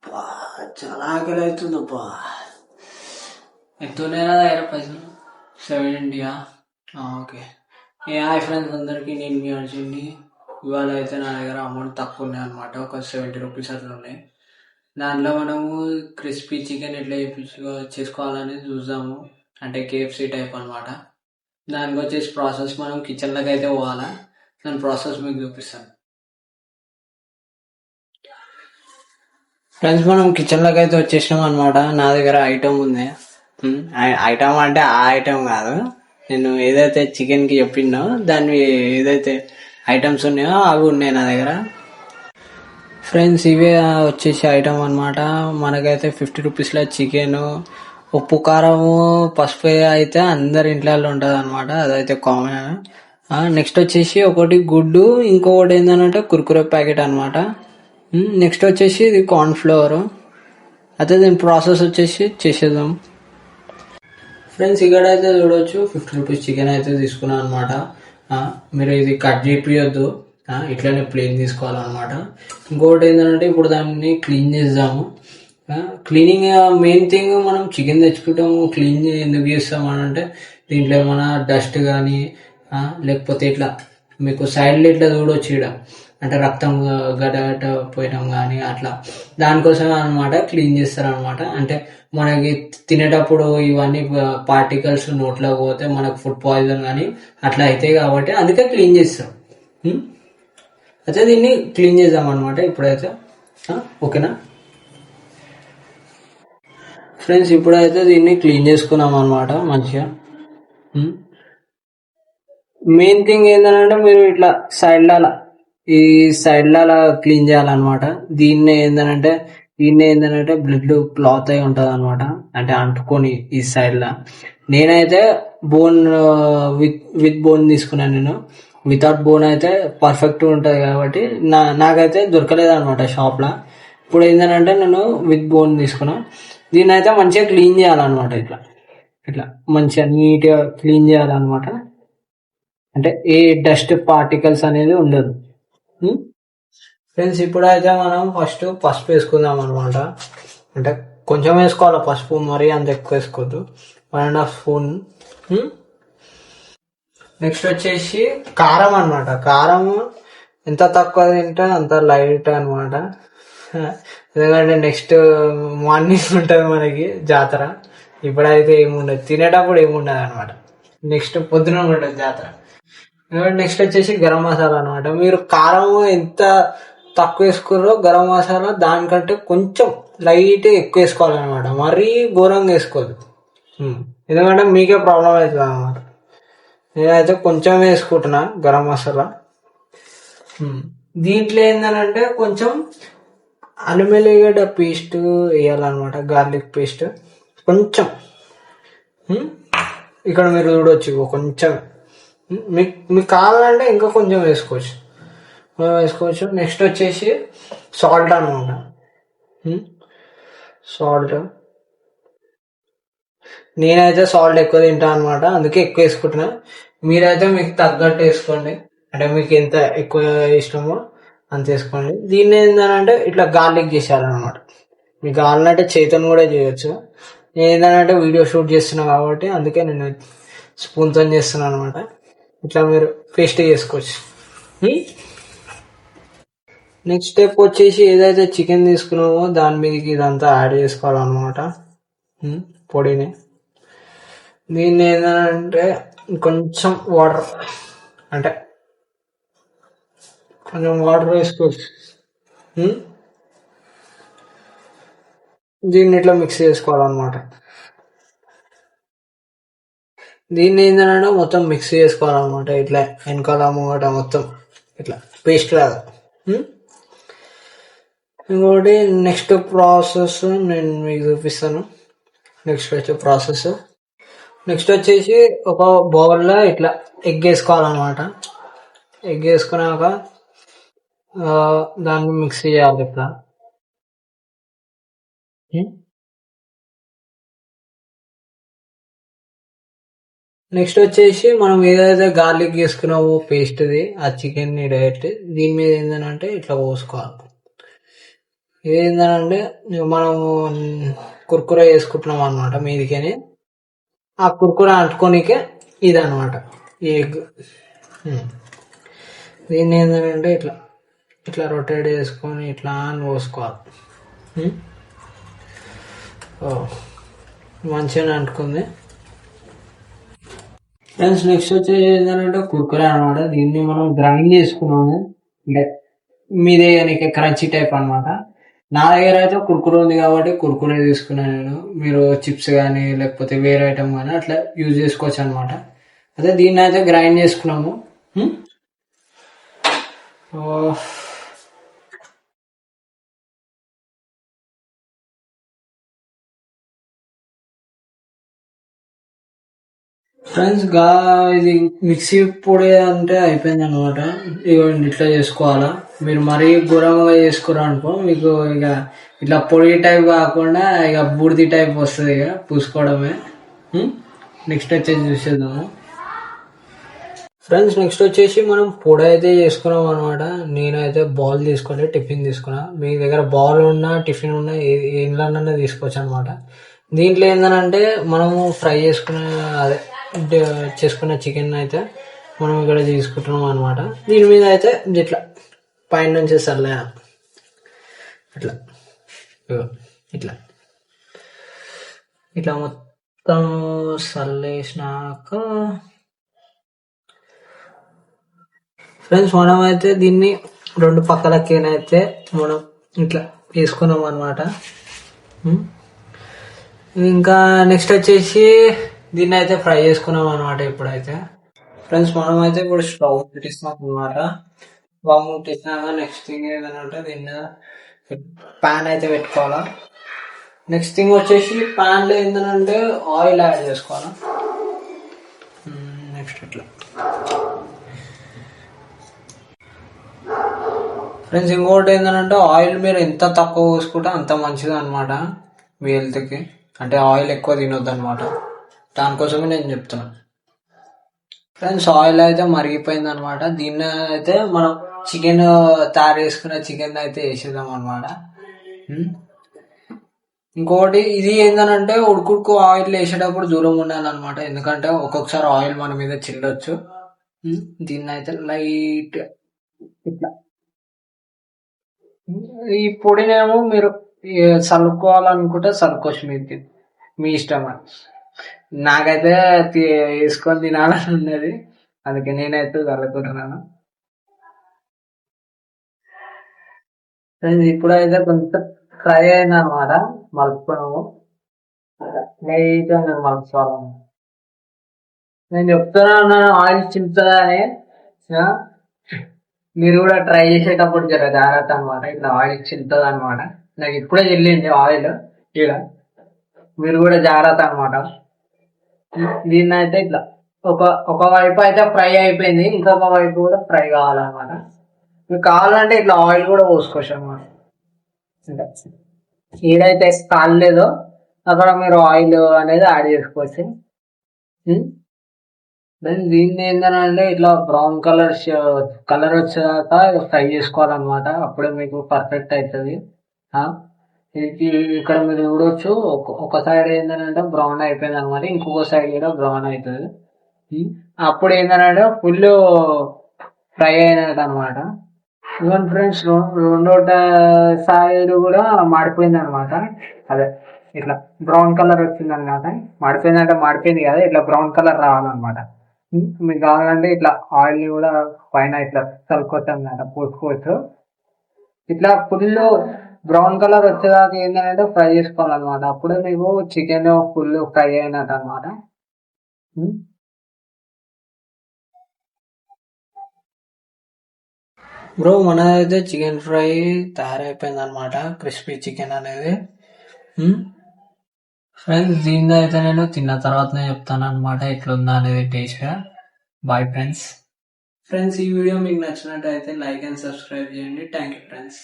అబ్బా, చాలా ఆకలి అవుతుంది అబ్బా. ఎంతనేనా దగ్గర పైసలు 70. ఓకే. హాయ్ ఫ్రెండ్స్ అందరికీ, నేను మీ అర్జున్ని. ఇవాళ అయితే నా దగ్గర అమౌంట్ తక్కువ ఉన్నాయి అనమాట. ఒక 70 రూపీస్ అట్లా ఉన్నాయి. దాంట్లో మనము క్రిస్పీ చికెన్ ఎట్లా చేసుకోవాలని చూద్దాము. అంటే కేఎఫ్సి టైప్ అనమాట. దానికి వచ్చేసి ప్రాసెస్ మనం కిచెన్లోకి అయితే పోవాలా. దాని ప్రాసెస్ మీకు చూపిస్తాను. ఫ్రెండ్స్, మనం కిచెన్లోకి అయితే వచ్చేసినాం అనమాట. నా దగ్గర ఐటమ్ ఉంది. ఐటమ్ అంటే ఆ ఐటమ్ కాదు, నేను ఏదైతే చికెన్కి చెప్పిందో దాన్ని ఏదైతే ఐటమ్స్ ఉన్నాయో అవి ఉన్నాయి నా దగ్గర. ఫ్రెండ్స్, ఇవే వచ్చేసి ఐటమ్ అనమాట. మనకైతే 50 రూపీస్లో చికెన్, ఉప్పు, కారము, పసుపు అయితే అందరి ఇంట్లో ఉంటుంది అనమాట. అదైతే కామన్. నెక్స్ట్ వచ్చేసి ఒకటి గుడ్డు, ఇంకొకటి ఏంటంటే కుర్కురే ప్యాకెట్ అనమాట. నెక్స్ట్ వచ్చేసి ఇది కార్న్ ఫ్లోర్. అయితే దీని ప్రాసెస్ వచ్చేసి చేసేద్దాం. ఫ్రెండ్స్, ఇక్కడ అయితే చూడవచ్చు 50 రూపీస్ చికెన్ అయితే తీసుకున్నాను అనమాట. మీరు ఇది కట్ చేపియొద్దు, ఇట్లనే ప్లేన్ తీసుకోవాలన్నమాట. ఇంకొకటి ఏంటంటే ఇప్పుడు దాన్ని క్లీన్ చేద్దాము. Cleaning main thing. మనం చికెన్ తెచ్చుకుంటాము, క్లీన్ ఎందుకు చేస్తాము అని అంటే దీంట్లో ఏమైనా డస్ట్ కానీ లేకపోతే ఇట్లా మీకు సైడ్లో ఇట్లా చూడవచ్చు ఇక్కడ, అంటే రక్తం గడ్డ పోయడం కానీ అట్లా, దానికోసం అనమాట క్లీన్ చేస్తారనమాట. అంటే మనకి తినేటప్పుడు ఇవన్నీ పార్టికల్స్ నోట్లో పోతే మనకు ఫుడ్ పాయిజన్ కానీ అట్లా అవుతాయి కాబట్టి అందుకే క్లీన్ చేస్తాం. అయితే దీన్ని క్లీన్ చేద్దాం అనమాట ఇప్పుడైతే. ఓకేనా ఫ్రెండ్స్, ఇప్పుడైతే దీన్ని క్లీన్ చేసుకున్నాం అనమాట మంచిగా. మెయిన్ థింగ్ ఏంటంటే మీరు ఇట్లా సైడ్ల ఈ సైడ్ల క్లీన్ చేయాలన్నమాట. దీన్నే ఏంటంటే బ్లడ్ క్లాత్ అయి ఉంటుంది అనమాట, అంటే అంటుకొని ఈ సైడ్లో. నేనైతే బోన్ విత్ బోన్ తీసుకున్నాను. నేను వితౌట్ బోన్ అయితే పర్ఫెక్ట్ ఉంటుంది కాబట్టి నాకైతే దొరకలేదు అనమాట షాప్లో. ఇప్పుడు ఏంటంటే నేను విత్ బోన్ తీసుకున్నా. దీన్ని అయితే మంచిగా క్లీన్ చేయాలన్నమాట. ఇట్లా ఇట్లా మంచిగా నీట్గా క్లీన్ చేయాలన్నమాట. అంటే ఏ డస్ట్ పార్టికల్స్ అనేది ఉండదు. ఫ్రెండ్స్, ఇప్పుడైతే మనం ఫస్ట్ పసుపు వేసుకుందాం అనమాట. అంటే కొంచెం వేసుకోవాలి పసుపు, మరీ అంత ఎక్కువ వేసుకోవద్దు. 1.5 స్పూన్. నెక్స్ట్ వచ్చేసి కారం అనమాట. కారం ఎంత తక్కువ తింటే అంత లైట్ అనమాట. ఎందుకంటే నెక్స్ట్ మార్నింగ్ ఉంటుంది మనకి జాతర. ఇప్పుడైతే ఏముండదు, తినేటప్పుడు ఏముండదు అనమాట. నెక్స్ట్ పొద్దున ఉంటుంది జాతర. నెక్స్ట్ వచ్చేసి గరం మసాలా అనమాట. మీరు కారం ఎంత తక్కువ వేసుకున్నారో గరం మసాలా దానికంటే కొంచెం లైట్ ఎక్కువ వేసుకోవాలన్నమాట. మరీ ఘోరంగా వేసుకోవద్దు, ఎందుకంటే మీకే ప్రాబ్లం అవుతుంది అనమాట. నేనైతే కొంచెం వేసుకుంటున్నా గరం మసాలా. దీంట్లో ఏంటంటే కొంచెం అల్లం వెల్లిగడ్డ పేస్ట్ వేయాలన్నమాట, గార్లిక్ పేస్ట్ కొంచెం. ఇక్కడ మీరు చూడవచ్చు కొంచెం. మీకు కావాలంటే ఇంకా కొంచెం వేసుకోవచ్చు. నెక్స్ట్ వచ్చేసి సాల్ట్ అనమాట. సాల్ట్ నేనైతే సాల్ట్ ఎక్కువ తింటా అనమాట, అందుకే ఎక్కువ వేసుకుంటున్నా. మీరైతే మీకు తగ్గట్టు వేసుకోండి, అంటే మీకు ఎంత ఎక్కువ ఇష్టమో అంత వేసుకోండి. దీన్ని ఏంటంటే ఇట్లా గార్లిక్ చేసేయాలన్నమాట. మీకు కావాలంటే చేతిని కూడా చేయొచ్చు. నేను ఏంటంటే వీడియో షూట్ చేస్తున్నా కాబట్టి అందుకే నేను స్పూన్తో చేస్తున్నాను అనమాట. ఇట్లా మీరు పేస్ట్ చేసుకోవచ్చు. నెక్స్ట్ స్టెప్ వచ్చేసి ఏదైతే చికెన్ తీసుకున్నామో దాని మీదకి ఇదంతా యాడ్ చేసుకోవాలన్నమాట, పొడిని. దీన్ని ఏంటంటే కొంచెం వాటర్, అంటే కొంచెం వాటర్ వేసుకోవచ్చు. దీన్ని ఇట్లా మిక్స్ చేసుకోవాలన్నమాట. దీన్ని ఏంటంటే మొత్తం మిక్స్ చేసుకోవాలన్నమాట. ఇట్లా వెనకాల ముంగట మొత్తం ఇట్లా పేస్ట్ లాగా. ఇంకోటి నెక్స్ట్ ప్రాసెస్ నేను మీకు చూపిస్తాను. నెక్స్ట్ వచ్చేసి ఒక బౌల్లో ఇట్లా ఎగ్ వేసుకోవాలన్నమాట. ఎగ్ వేసుకున్నాక దాన్ని మిక్స్ చేయాలి ఇట్లా. నెక్స్ట్ వచ్చేసి మనం ఏదైతే గార్లిక్ వేసుకున్నామో పేస్ట్ది, ఆ చికెన్ని డైరెక్ట్ దీని మీద ఏంటంటే ఇట్లా పోసుకోవాలి. ఏంటంటే మనము కుర్కురే వేసుకుంటున్నాం అనమాట మీదికని. ఆ కుర్కురే అంటుకోనికే ఇది అనమాట ఈ ఎగ్. దీన్ని ఏంటంటే ఇట్లా ఇట్లా రొటేట్ చేసుకొని ఇట్లా అని పోసుకోవాలి. మంచిగానే అంటుకుంది ఫ్రెండ్స్. నెక్స్ట్ వచ్చేసి ఏంటంటే కుర్కురే అనమాట. దీన్ని మనం గ్రైండ్ చేసుకున్నాము అంటే మీదే నీకు క్రంచీ టైప్ అనమాట. నా దగ్గర అయితే కుర్కురే ఉంది కాబట్టి కుర్కురే తీసుకున్నాను నేను. మీరు చిప్స్ కానీ లేకపోతే వేరే ఐటమ్ కానీ అట్లా యూజ్ చేసుకోవచ్చు అనమాట. అదే దీన్ని అయితే గ్రైండ్ చేసుకున్నాము. ఫ్రెండ్స్ ఇది మిక్సీ పొడి అంటే అయిపోయింది అనమాట. ఇవ్వండి ఇట్లా చేసుకోవాలా. మీరు మరీ ఘోరంగా చేసుకోరు అనుకో మీకు ఇక ఇట్లా పొడి టైప్ కాకుండా ఇక బూడిది టైప్ వస్తుంది ఇక పూసుకోవడమే. నెక్స్ట్ వచ్చేసి చూసేద్దాము ఫ్రెండ్స్. నెక్స్ట్ వచ్చేసి మనం పొడి అయితే చేసుకున్నాం అనమాట. నేనైతే బౌల్ తీసుకొని టిఫిన్ తీసుకున్నా. మీ దగ్గర బౌల్ ఉన్నా టిఫిన్ ఉన్నా ఇండ్లన్నా తీసుకోవచ్చు అనమాట. దీంట్లో ఏంటంటే మనము ఫ్రై అదే చేసుకున్న చికెన్ అయితే మనం ఇక్కడ తీసుకుంటున్నాం అనమాట. దీని మీద అయితే ఇట్లా పైన నుంచి సర్లే ఇట్లా ఇట్లా ఇట్లా మొత్తం సల్లేసినాక ఫ్రెండ్స్ మనం అయితే దీన్ని రెండు పక్కలకేనైతే మనం ఇట్లా వేసుకున్నాం అనమాట. ఇంకా నెక్స్ట్ వచ్చేసి దీన్ని అయితే ఫ్రై చేసుకున్నాం అనమాట. ఇప్పుడైతే ఫ్రెండ్స్ మనం అయితే ఇప్పుడు స్టవ్ పెట్టిస్తాం అనమాట. స్టవ్ పెట్టినాక నెక్స్ట్ థింగ్ ఏదంటే దీన్ని ప్యాన్ అయితే పెట్టుకోవాలా. నెక్స్ట్ థింగ్ వచ్చేసి ప్యాన్ లో ఏంటంటే ఆయిల్ యాడ్ చేసుకోవాలా. నెక్స్ట్ ఇట్లా ఫ్రెండ్స్ ఇంకోటి ఏంటంటే ఆయిల్ మీరు ఎంత తక్కువ పోసుకుంటే అంత మంచిది అనమాట మీ హెల్త్కి. అంటే ఆయిల్ ఎక్కువ తినొద్దు అనమాట. దానికోసమే నేను చెప్తున్నాను ఫ్రెండ్స్. ఆయిల్ అయితే మరిగిపోయింది అనమాట. దీన్ని అయితే మనం చికెన్ తయారు చేసుకున్న చికెన్ అయితే వేసేద్దాం అనమాట. ఇంకొకటి ఇది ఏంటంటే ఉడుకుడుకు ఆయిల్ వేసేటప్పుడు దూరం ఉండాలన్నమాట. ఎందుకంటే ఒక్కొక్కసారి ఆయిల్ మన మీద చిల్లొచ్చు. దీన్ని అయితే లైట్ ఇట్లా ఈ పొడినేమో మీరు చల్లుకోవాలనుకుంటే చల్లుకోవచ్చు. మీకు మీ ఇష్టం. నాకైతే వేసుకొని తినాలని ఉన్నది, అందుకే నేనైతే చల్లుకుంటున్నాను. ఇప్పుడైతే కొంచెం ఫ్రై అయింది అనమాట. మలుపుకున్నాము నేను మలుపుకోవాలను. నేను చెప్తున్నా ఆయిల్ చింపుతుందని. మీరు కూడా ట్రై చేసేటప్పుడు జర జాగ్రత్త అనమాట. ఇట్లా ఆయిల్ చింపుతుంది అనమాట. నాకు ఇప్పుడే చెల్లింది ఆయిల్ ఇలా. మీరు కూడా జాగ్రత్త అనమాట. దీన్ని అయితే ఇట్లా ఒక వైపు అయితే ఫ్రై అయిపోయింది, ఇంకొక వైపు కూడా ఫ్రై కావాలన్నమాట. మీకు కావాలంటే ఇట్లా ఆయిల్ కూడా పోసుకోవచ్చు అనమాట. ఏదైతే కాలేదో అక్కడ మీరు ఆయిల్ అనేది యాడ్ చేసుకోవచ్చు. దీన్ని ఏంటంటే ఇట్లా బ్రౌన్ కలర్ వచ్చాక ఫ్రై చేసుకోవాలన్నమాట. అప్పుడే మీకు పర్ఫెక్ట్ అవుతుంది. ఇక్కడ మీరు చూడొచ్చు ఒక సైడ్ ఏంటంటే బ్రౌన్ అయిపోయింది అనమాట. ఇంకొక సైడ్ కూడా బ్రౌన్ అవుతుంది. అప్పుడు ఏంటంటే ఫుల్ ఫ్రై అయినట్టు అనమాట. ఈవెన్ ఫ్రెండ్స్ రెండో సైడ్ కూడా మాడిపోయింది అనమాట. అదే ఇట్లా బ్రౌన్ కలర్ వచ్చింది అనమాట. మాడిపోయిందంటే మాడిపోయింది కదా, ఇట్లా బ్రౌన్ కలర్ రావాలన్నమాట. మీకు కావాలంటే ఇట్లా ఆయిల్ కూడా పైన ఇట్లా చల్లుకోవచ్చు అన్నమాట, పోసుకోవచ్చు. ఇట్లా ఫుల్ బ్రౌన్ కలర్ వచ్చేదాకా ఏంటంటే ఫ్రై చేసుకోవాలన్నమాట. అప్పుడే మీకు చికెన్ ఫుల్ ఫ్రై అయినట్టు అనమాట. బ్రో మనదైతే చికెన్ ఫ్రై తయారైపోయింది అనమాట. క్రిస్పీ చికెన్ అనేది. ఫ్రెండ్స్ దీని అయితే నేను తిన్న తర్వాతనే చెప్తాను అనమాట ఎట్లుందా అనేది టేస్ట్. Bye friends. ఈ వీడియో మీకు నచ్చినట్టయితే లైక్ అండ్ సబ్స్క్రైబ్ చేయండి. Thank you friends.